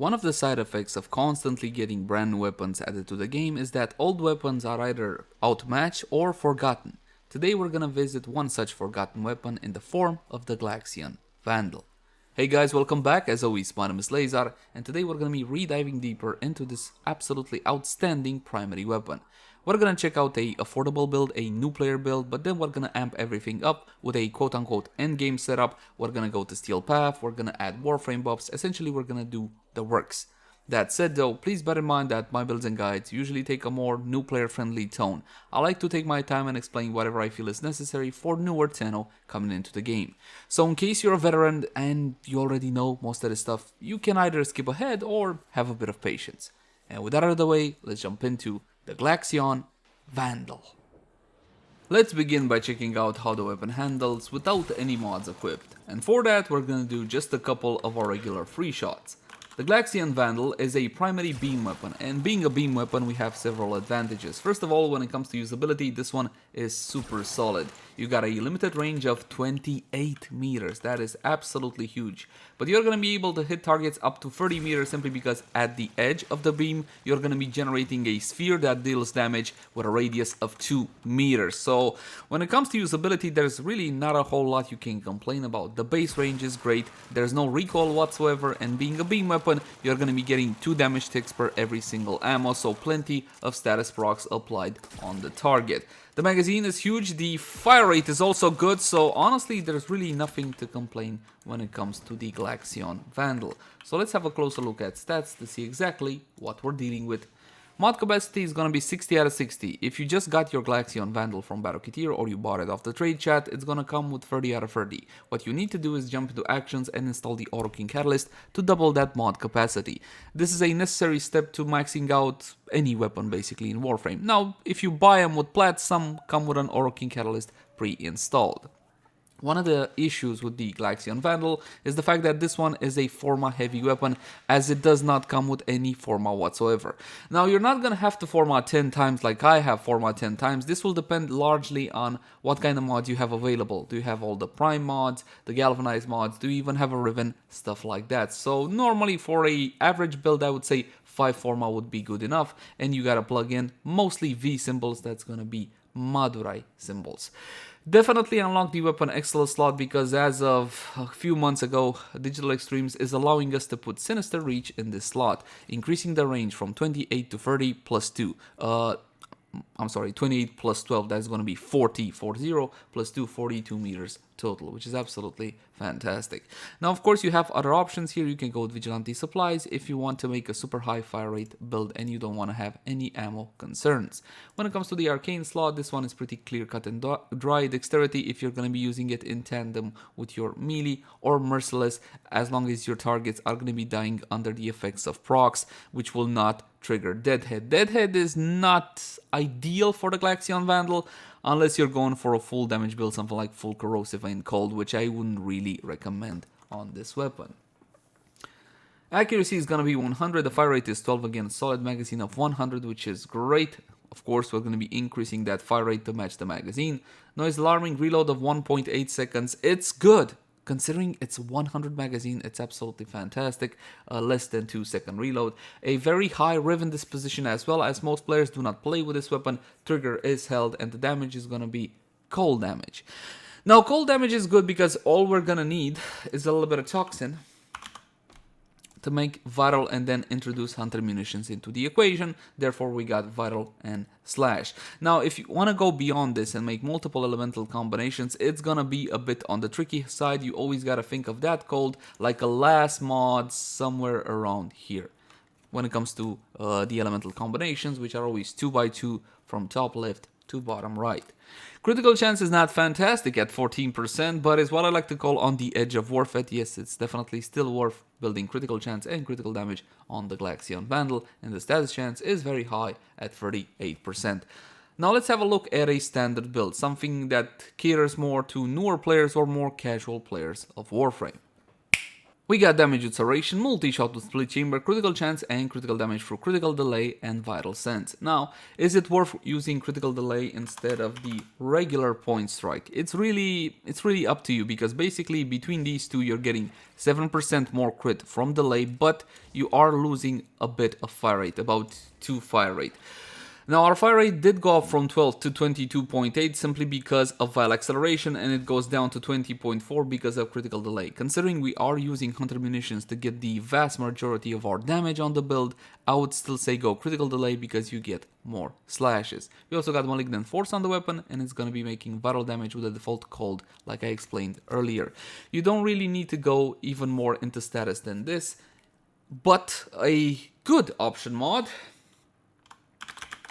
One of the side effects of constantly getting brand new weapons added to the game is that old weapons are either outmatched or forgotten. Today we're gonna visit one such forgotten weapon in the form of the Glaxion Vandal. Hey guys, welcome back. As always, my name is Leyzar, and today we're gonna be rediving deeper into this absolutely outstanding primary weapon. We're gonna check out a affordable build, a new player build, but then we're gonna amp everything up with a quote-unquote endgame setup. We're gonna go to Steel Path, we're gonna add Warframe buffs, essentially we're gonna do the works. That said though, please bear in mind that my builds and guides usually take a more new player friendly tone. I like to take my time and explain whatever I feel is necessary for newer Tenno coming into the game. So in case you're a veteran and you already know most of this stuff, you can either skip ahead or have a bit of patience. And with that out of the way, let's jump into the Glaxion Vandal. Let's begin by checking out how the weapon handles without any mods equipped. And for that, we're gonna do just a couple of our regular free shots. The Glaxion Vandal is a primary beam weapon, and being a beam weapon we have several advantages. First of all, when it comes to usability, this one is super solid. You got a limited range of 28 meters, that is absolutely huge. But you're going to be able to hit targets up to 30 meters simply because at the edge of the beam, you're going to be generating a sphere that deals damage with a radius of 2 meters. So when it comes to usability, there's really not a whole lot you can complain about. The base range is great, there's no recoil whatsoever, and being a beam weapon, you're going to be getting 2 damage ticks per every single ammo, so plenty of status procs applied on the target. The magazine is huge, the fire rate is also good, so honestly there's really nothing to complain when it comes to the Glaxion Vandal. So let's have a closer look at stats to see exactly what we're dealing with. Mod capacity is gonna be 60 out of 60. If you just got your Glaxion Vandal from BattleKit or you bought it off the trade chat, it's gonna come with 30 out of 30. What you need to do is jump into actions and install the Auto King Catalyst to double that mod capacity. This is a necessary step to maxing out any weapon basically in Warframe. Now, if you buy them with plat, some come with an Auto King Catalyst pre-installed. One of the issues with the Glaxion Vandal is the fact that this one is a Forma heavy weapon, as it does not come with any Forma whatsoever. Now you're not gonna have to Forma 10 times like I have Forma 10 times. This will depend largely on what kind of mods you have available. Do you have all the Prime mods, the Galvanized mods, do you even have a Riven, stuff like that. So normally for a average build I would say 5 Forma would be good enough, and you gotta plug in mostly V symbols, that's gonna be Madurai symbols. Definitely unlock the weapon XL slot because as of a few months ago, Digital Extremes is allowing us to put Sinister Reach in this slot, increasing the range from 28 to 30 plus 2. 28 plus 12, that's going to be 40 plus 2, 42 meters total, which is absolutely fantastic. Now, of course, you have other options here. You can go with Vigilante Supplies if you want to make a super high fire rate build and you don't want to have any ammo concerns. When it comes to the Arcane slot, this one is pretty clear cut and dry. Dexterity, if you're going to be using it in tandem with your melee, or Merciless, as long as your targets are going to be dying under the effects of procs, which will not trigger Deadhead. Deadhead is not ideal for the Glaxion Vandal unless you're going for a full damage build, something like full corrosive and cold, which I wouldn't really recommend on this weapon. Accuracy is going to be 100, the fire rate is 12, again solid magazine of 100, which is great. Of course, we're going to be increasing that fire rate to match the magazine. Noise alarming reload of 1.8 seconds, it's good. Considering it's 100 magazine, it's absolutely fantastic. Less than 2-second reload. A very high Riven disposition as well, as most players do not play with this weapon. Trigger is held and the damage is going to be cold damage. Now, cold damage is good because all we're going to need is a little bit of toxin to make viral and then introduce hunter munitions into the equation. Therefore we got viral and slash. Now if you want to go beyond this and make multiple elemental combinations, it's gonna be a bit on the tricky side. You always gotta think of that cold like a last mod somewhere around here when it comes to the elemental combinations, which are always 2x2 from top left to bottom right. Critical chance is not fantastic at 14%, but is what I like to call on the edge of worth it. Yes, it's definitely still worth building critical chance and critical damage on the Glaxion Vandal, and the status chance is very high at 38%. Now let's have a look at a standard build, something that caters more to newer players or more casual players of Warframe. We got damage with Serration, multi-shot with split chamber, critical chance and critical damage through critical delay and vital sense. Now, is it worth using critical delay instead of the regular point strike? It's really up to you, because basically between these two you're getting 7% more crit from delay, but you are losing a bit of fire rate, about 2 fire rate. Now our fire rate did go up from 12 to 22.8 simply because of vial acceleration, and it goes down to 20.4 because of critical delay. Considering we are using hunter munitions to get the vast majority of our damage on the build, I would still say go critical delay because you get more slashes. We also got Malignant Force on the weapon, and it's gonna be making vital damage with a default cold, like I explained earlier. You don't really need to go even more into status than this, but a good option mod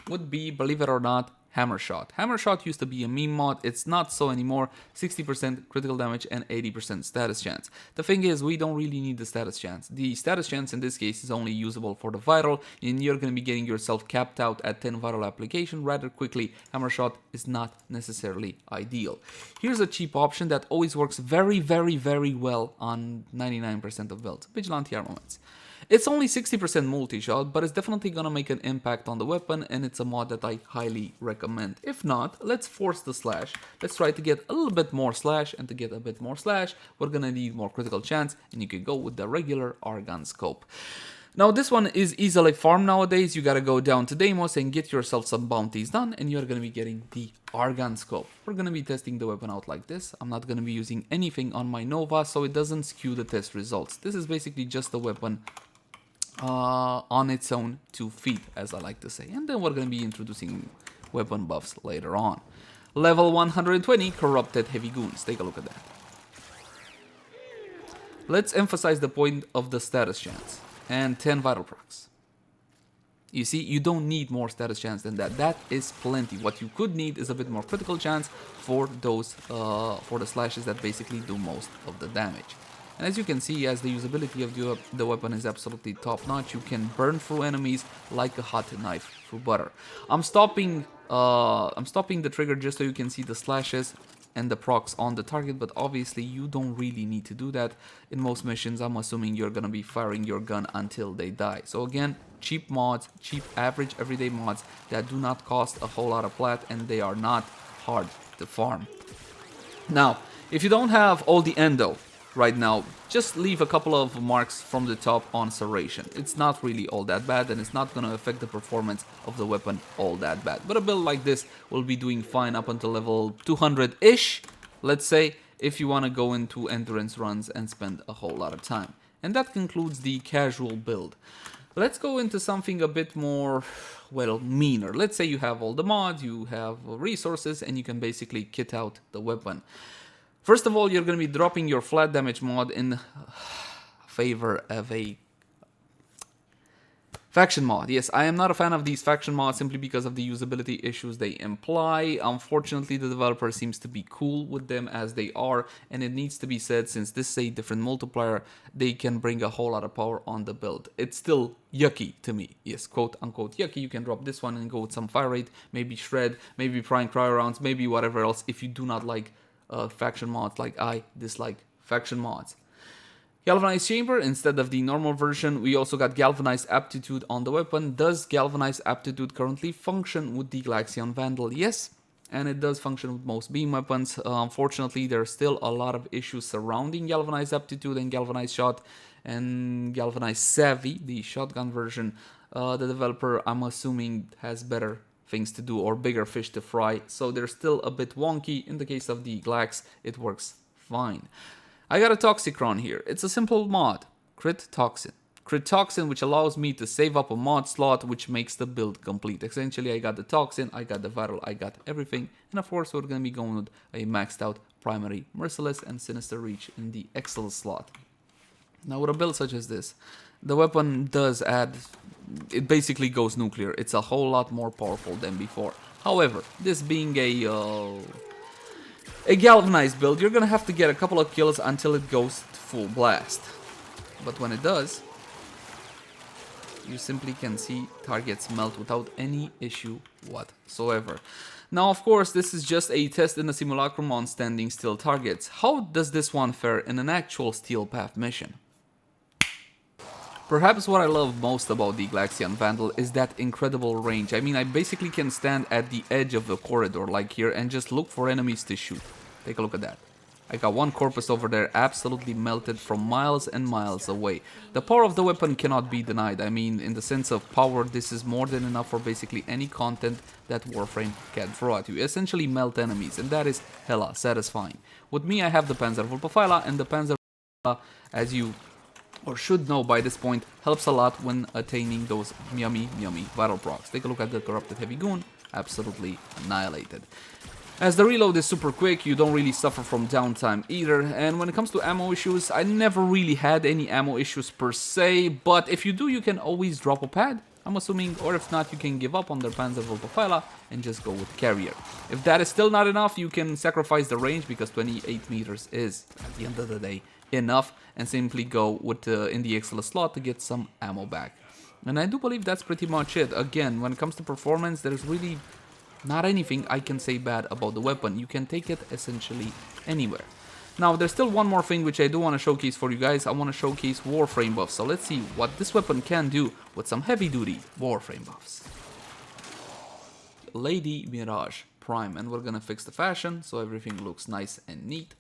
would be, believe it or not, Hammer Shot. Hammer Shot used to be a meme mod, it's not so anymore. 60% critical damage and 80% status chance. The thing is, we don't really need the status chance. The status chance in this case is only usable for the vital, and you're going to be getting yourself capped out at 10 vital application rather quickly. Hammer Shot is not necessarily ideal. Here's a cheap option that always works very well on 99% of builds: Vigilante Armaments. It's only 60% multi-shot, but it's definitely gonna make an impact on the weapon, and it's a mod that I highly recommend. If not, let's force the slash. Let's try to get a little bit more slash, and to get a bit more slash, we're gonna need more critical chance, and you can go with the regular Argon scope. Now this one is easily farmed nowadays. You gotta go down to Deimos and get yourself some bounties done, and you're gonna be getting the Argon scope. We're gonna be testing the weapon out like this. I'm not gonna be using anything on my Nova, so it doesn't skew the test results. This is basically just a weapon on its own 2 feet, as I like to say, and then we're going to be introducing weapon buffs later on. Level 120 Corrupted Heavy Goons. Take a look at that. Let's emphasize the point of the status chance and 10 vital procs. You see, you don't need more status chance than that. That is plenty. What you could need is a bit more critical chance for those for the slashes that basically do most of the damage. And as you can see, as the usability of the weapon is absolutely top-notch, you can burn through enemies like a hot knife through butter. I'm stopping the trigger just so you can see the slashes and the procs on the target, but obviously you don't really need to do that. In most missions, I'm assuming you're gonna be firing your gun until they die. So again, cheap mods, cheap average everyday mods that do not cost a whole lot of plat, and they are not hard to farm. Now, if you don't have all the endo right now, just leave a couple of marks from the top on Serration. It's not really all that bad, and it's not going to affect the performance of the weapon all that bad. But a build like this will be doing fine up until level 200-ish, let's say, if you want to go into endurance runs and spend a whole lot of time. And that concludes the casual build. Let's go into something a bit more, well, meaner. Let's say you have all the mods, you have resources, and you can basically kit out the weapon. First of all, you're going to be dropping your flat damage mod in favor of a faction mod. Yes, I am not a fan of these faction mods simply because of the usability issues they imply. Unfortunately, the developer seems to be cool with them as they are, and it needs to be said, since this is a different multiplier, they can bring a whole lot of power on the build. It's still yucky to me. Yes, quote unquote yucky. You can drop this one and go with some fire rate, maybe shred, maybe prime cryo rounds, maybe whatever else if you do not like faction mods like I dislike faction mods. Galvanized chamber instead of the normal version. We also got galvanized aptitude on the weapon. Does galvanized aptitude currently function with the Glaxion Vandal? Yes, and it does function with most beam weapons. Unfortunately, there are still a lot of issues surrounding galvanized aptitude and galvanized shot and galvanized savvy, the shotgun version. The developer, I'm assuming, has better things to do or bigger fish to fry, so they're still a bit wonky. In the case of the Glax, it works fine. I got a Toxicron here. It's a simple mod, Crit Toxin. Crit Toxin, which allows me to save up a mod slot, which makes the build complete. Essentially, I got the Toxin, I got the Vital, I got everything, and of course we're going to be going with a maxed out Primary, Merciless, and Sinister Reach in the Excel slot. Now with a build such as this, the weapon does add, it basically goes nuclear. It's a whole lot more powerful than before. However, this being a galvanized build, you're gonna have to get a couple of kills until it goes to full blast. But when it does, you simply can see targets melt without any issue whatsoever. Now, of course, this is just a test in the Simulacrum on standing still targets. How does this one fare in an actual Steel Path mission? Perhaps what I love most about the Glaxion Vandal is that incredible range. I mean, I basically can stand at the edge of the corridor like here and just look for enemies to shoot. Take a look at that. I got one corpus over there absolutely melted from miles and miles away. The power of the weapon cannot be denied. I mean, in the sense of power, this is more than enough for basically any content that Warframe can throw at you. Essentially melt enemies, and that is hella satisfying. With me, I have the Panzerwurfpfeiler, and the Panzerwurfpfeiler, as you or should know by this point, helps a lot when attaining those yummy vital procs. Take a look at the Corrupted Heavy Goon, absolutely annihilated. As the reload is super quick, you don't really suffer from downtime either, and when it comes to ammo issues, I never really had any ammo issues per se, but if you do, you can always drop a pad, I'm assuming, or if not, you can give up on the Panzerwurfpfeiler and just go with Carrier. If that is still not enough, you can sacrifice the range, because 28 meters is, at the end of the day, enough, and simply go with in the XL slot to get some ammo back. And I do believe that's pretty much it. Again, when it comes to performance, there's really not anything I can say bad about the weapon. You can take it essentially anywhere. Now, there's still one more thing which I do want to showcase for you guys. I want to showcase Warframe buffs. So let's see what this weapon can do with some heavy-duty Warframe buffs. Lady Mirage Prime, and we're gonna fix the fashion so everything looks nice and neat.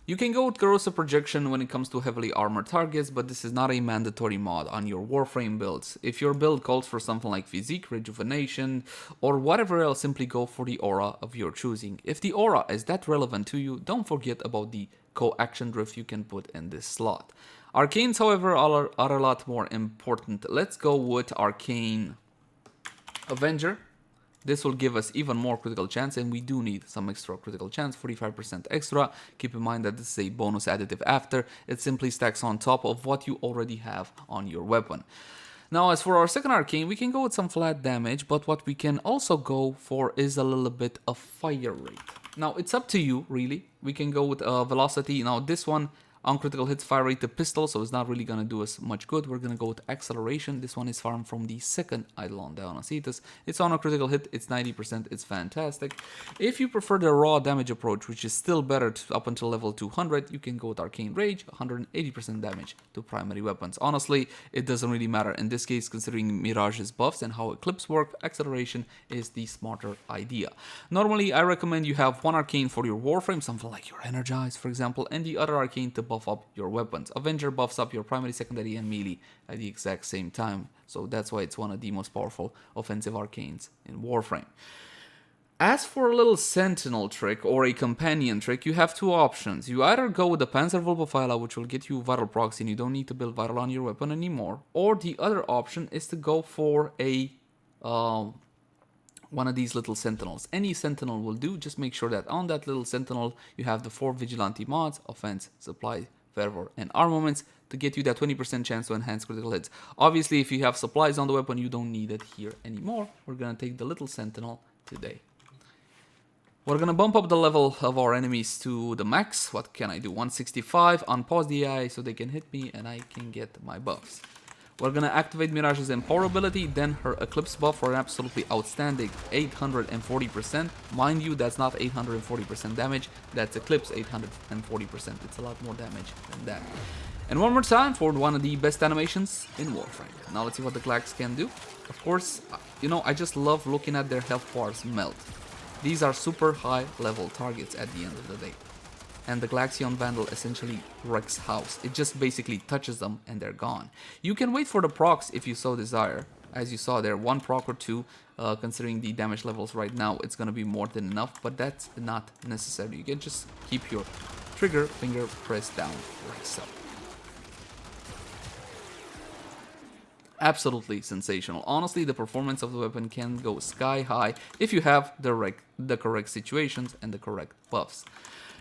You can go with corrosive projection when it comes to heavily armored targets, but this is not a mandatory mod on your Warframe builds. If your build calls for something like physique, rejuvenation, or whatever else, simply go for the aura of your choosing. If the aura is that relevant to you, don't forget about the co-action drift you can put in this slot. Arcanes, however, are a lot more important. Let's go with Arcane Avenger. This will give us even more critical chance, and we do need some extra critical chance, 45% extra. Keep in mind that this is a bonus additive after. It simply stacks on top of what you already have on your weapon. Now, as for our second arcane, we can go with some flat damage, but what we can also go for is a little bit of fire rate. Now, it's up to you, really. We can go with velocity. Now, this one, on critical hits, fire rate the pistol, so it's not really going to do us much good. We're going to go with acceleration. This one is farmed from the second Eidolon Dionysius. It's on a critical hit, it's 90%, it's fantastic. If you prefer the raw damage approach, which is still better up until level 200, you can go with Arcane Rage, 180% damage to primary weapons. Honestly, it doesn't really matter. In this case, considering Mirage's buffs and how Eclipse work, acceleration is the smarter idea. Normally, I recommend you have one Arcane for your Warframe, something like your Energize, for example, and the other Arcane to buff up your weapons. Avenger buffs up your primary, secondary, and melee at the exact same time, so that's why it's one of the most powerful offensive arcanes in Warframe. As for a little sentinel trick or a companion trick, you have two options. You either go with the Panzerwurfpfeiler, which will get you vital procs and you don't need to build vital on your weapon anymore, or the other option is to go for a one of these little sentinels. Any sentinel will do. Just make sure that on that little sentinel you have the 4 vigilante mods: offense, supply, fervor, and armaments, to get you that 20% chance to enhance critical hits. Obviously, if you have supplies on the weapon, you don't need it here anymore. We're gonna take the little sentinel today. We're gonna bump up the level of our enemies to the max. What can I do? 165, unpause the AI so they can hit me and I can get my buffs. We're gonna activate Mirage's Empower ability, then her Eclipse buff for an absolutely outstanding 840%. Mind you, that's not 840% damage, that's Eclipse 840%. It's a lot more damage than that. And one more time for one of the best animations in Warframe. Now let's see what the Glax can do. Of course, you know, I just love looking at their health bars melt. These are super high level targets at the end of the day. And the Glaxion Vandal essentially wrecks house. It just basically touches them and they're gone. You can wait for the procs if you so desire. As you saw there, one proc or two, considering the damage levels right now, it's going to be more than enough, but that's not necessary. You can just keep your trigger finger pressed down like so. Absolutely sensational. Honestly, the performance of the weapon can go sky high if you have the correct situations and the correct buffs.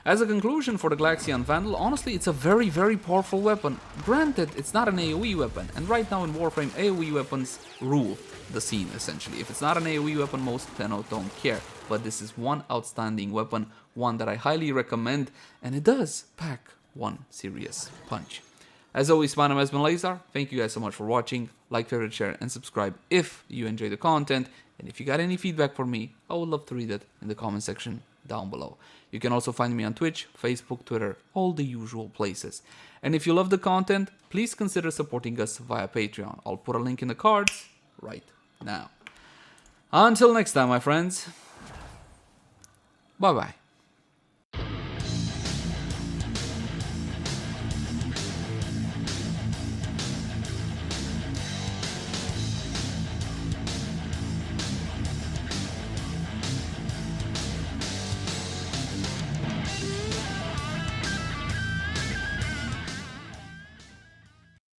As a conclusion for the Glaxion Vandal, honestly, it's a very, very powerful weapon. Granted, it's not an AoE weapon, and right now in Warframe, AoE weapons rule the scene, essentially. If it's not an AoE weapon, most Tenno don't care. But this is one outstanding weapon, one that I highly recommend, and it does pack one serious punch. As always, my name has been Leyzar. Thank you guys so much for watching. Like, favorite, share, and subscribe if you enjoy the content. And if you got any feedback for me, I would love to read it in the comment section down below. You can also find me on Twitch, Facebook, Twitter, all the usual places. And if you love the content, please consider supporting us via Patreon. I'll put a link in the cards right now. Until next time, my friends. Bye-bye.